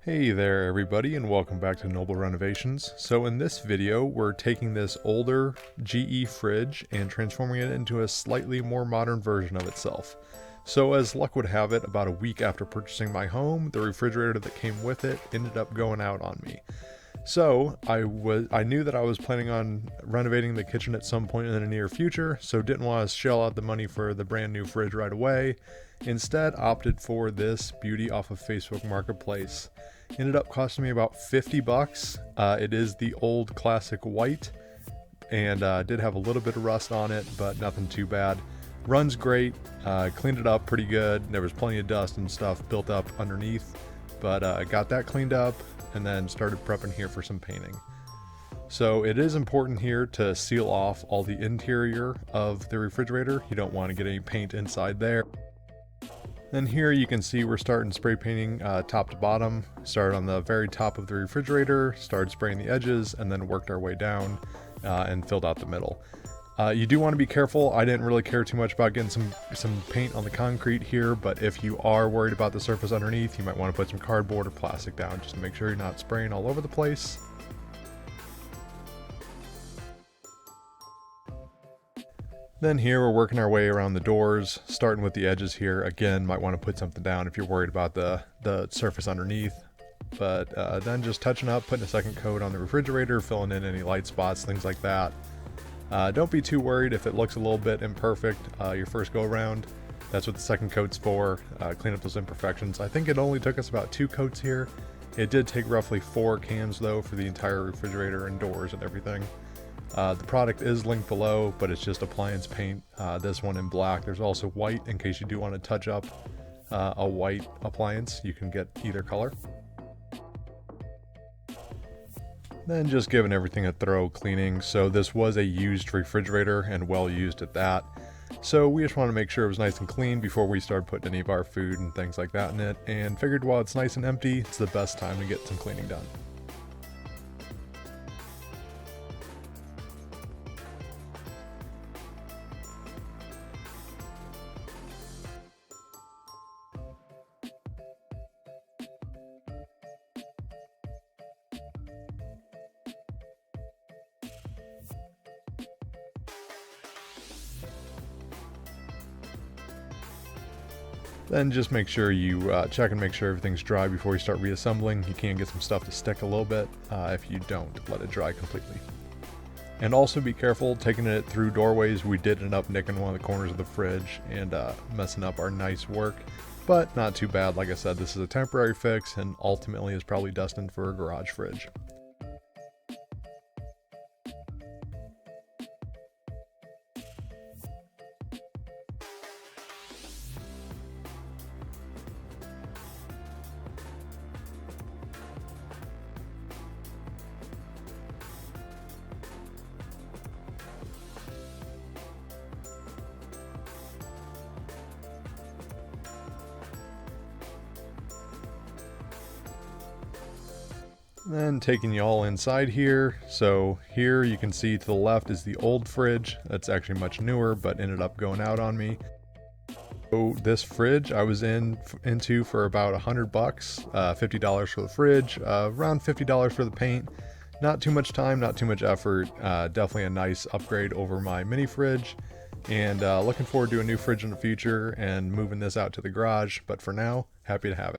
Hey there everybody, and welcome back to Noble Renovations. So in this video we're taking this older GE fridge and transforming it into a slightly more modern version of itself. So as luck would have it, about a week after purchasing my home, the refrigerator that came with it ended up going out on me. So I knew that I was planning on renovating the kitchen at some point in the near future, so didn't want to shell out the money for the brand new fridge right away. Instead opted for this beauty off of Facebook Marketplace. Ended up costing me about 50 bucks. It is the old classic white and did have a little bit of rust on it, but nothing too bad. Runs great, cleaned it up pretty good. There was plenty of dust and stuff built up underneath, but got that cleaned up and then started prepping here for some painting. So it is important here to seal off all the interior of the refrigerator. You don't want to get any paint inside there. Then here you can see we're starting spray painting top to bottom. Started on the very top of the refrigerator, started spraying the edges, and then worked our way down and filled out the middle. You do want to be careful. I didn't really care too much about getting some paint on the concrete here, but if you are worried about the surface underneath, you might want to put some cardboard or plastic down just to make sure you're not spraying all over the place. Then here we're working our way around the doors, starting with the edges here. Again, might want to put something down if you're worried about the surface underneath. But then just touching up, putting a second coat on the refrigerator, filling in any light spots, things like that. Don't be too worried if it looks a little bit imperfect your first go around. That's what the second coat's for, clean up those imperfections. I think it only took us about 2 coats here. It did take roughly 4 cans though for the entire refrigerator and doors and everything. The product is linked below, but it's just appliance paint, this one in black. There's also white in case you do want to touch up a white appliance. You can get either color. Then just giving everything a thorough cleaning. So this was a used refrigerator and well used at that. So we just want to make sure it was nice and clean before we start putting any of our food and things like that in it, and figured while it's nice and empty, it's the best time to get some cleaning done. Then just make sure you check and make sure everything's dry before you start reassembling. You can get some stuff to stick a little bit if you don't let it dry completely. And also be careful taking it through doorways. We did end up nicking one of the corners of the fridge and messing up our nice work, but not too bad. Like I said, this is a temporary fix and ultimately is probably destined for a garage fridge. Then taking you all inside here. So here you can see to the left is the old fridge. That's actually much newer, but ended up going out on me. So this fridge I was into for about 100 bucks, $50 for the fridge, around $50 for the paint. Not too much time, not too much effort. Definitely a nice upgrade over my mini fridge. And looking forward to a new fridge in the future and moving this out to the garage. But for now, happy to have it.